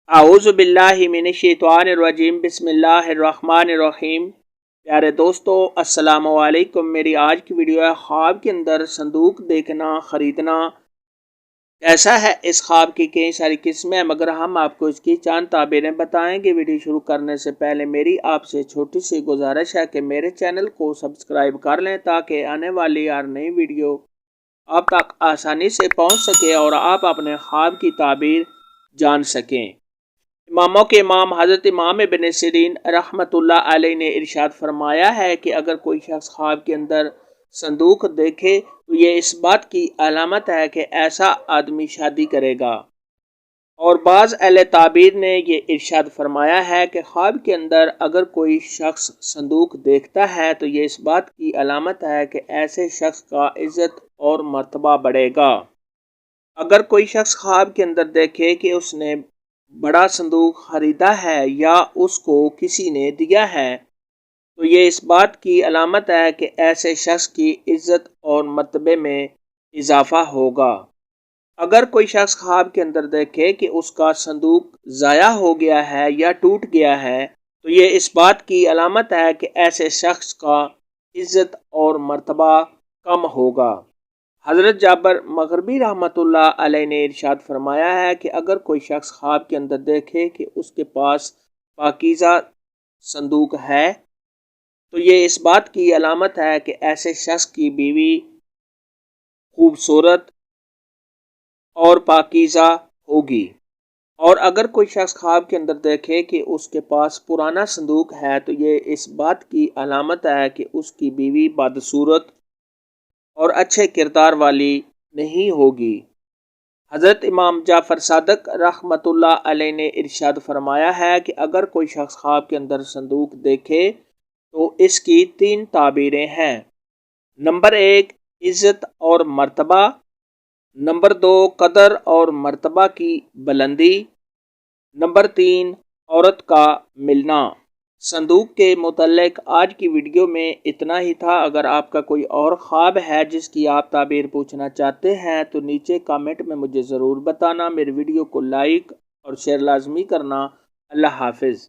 اعوذ باللہ من الشیطان الرجیم بسم اللہ الرحمن الرحیم۔ پیارے دوستو السلام علیکم۔ میری آج کی ویڈیو ہے خواب کے اندر صندوق دیکھنا خریدنا کیسا ہے۔ اس خواب کی کئی ساری قسمیں مگر ہم آپ کو اس کی چند تعبیریں بتائیں گے۔ ویڈیو شروع کرنے سے پہلے میری آپ سے چھوٹی سی گزارش ہے کہ میرے چینل کو سبسکرائب کر لیں تاکہ آنے والی ہر نئی ویڈیو آپ تک آسانی سے پہنچ سکے اور آپ اپنے خواب کی تعبیر جان سکیں۔ اماموں کے امام حضرت امام ابن سیرین رحمۃ اللہ علیہ نے ارشاد فرمایا ہے کہ اگر کوئی شخص خواب کے اندر صندوق دیکھے تو یہ اس بات کی علامت ہے کہ ایسا آدمی شادی کرے گا۔ اور بعض اہل تعبیر نے یہ ارشاد فرمایا ہے کہ خواب کے اندر اگر کوئی شخص صندوق دیکھتا ہے تو یہ اس بات کی علامت ہے کہ ایسے شخص کا عزت اور مرتبہ بڑھے گا۔ اگر کوئی شخص خواب کے اندر دیکھے کہ اس نے بڑا صندوق خریدا ہے یا اس کو کسی نے دیا ہے تو یہ اس بات کی علامت ہے کہ ایسے شخص کی عزت اور مرتبے میں اضافہ ہوگا۔ اگر کوئی شخص خواب کے اندر دیکھے کہ اس کا صندوق ضائع ہو گیا ہے یا ٹوٹ گیا ہے تو یہ اس بات کی علامت ہے کہ ایسے شخص کا عزت اور مرتبہ کم ہوگا۔ حضرت جابر مغربی رحمۃ اللہ علیہ نے ارشاد فرمایا ہے کہ اگر کوئی شخص خواب کے اندر دیکھے کہ اس کے پاس پاکیزہ صندوق ہے تو یہ اس بات کی علامت ہے کہ ایسے شخص کی بیوی خوبصورت اور پاکیزہ ہوگی۔ اور اگر کوئی شخص خواب کے اندر دیکھے کہ اس کے پاس پرانا صندوق ہے تو یہ اس بات کی علامت ہے کہ اس کی بیوی بدصورت اور اچھے کردار والی نہیں ہوگی۔ حضرت امام جعفر صادق رحمۃ اللہ علیہ نے ارشاد فرمایا ہے کہ اگر کوئی شخص خواب کے اندر صندوق دیکھے تو اس کی 3 تعبیریں ہیں۔ نمبر 1 عزت اور مرتبہ، نمبر 2 قدر اور مرتبہ کی بلندی، نمبر 3 عورت کا ملنا۔ صندوق کے متعلق آج کی ویڈیو میں اتنا ہی تھا۔ اگر آپ کا کوئی اور خواب ہے جس کی آپ تعبیر پوچھنا چاہتے ہیں تو نیچے کامنٹ میں مجھے ضرور بتانا۔ میری ویڈیو کو لائک اور شیئر لازمی کرنا۔ اللہ حافظ۔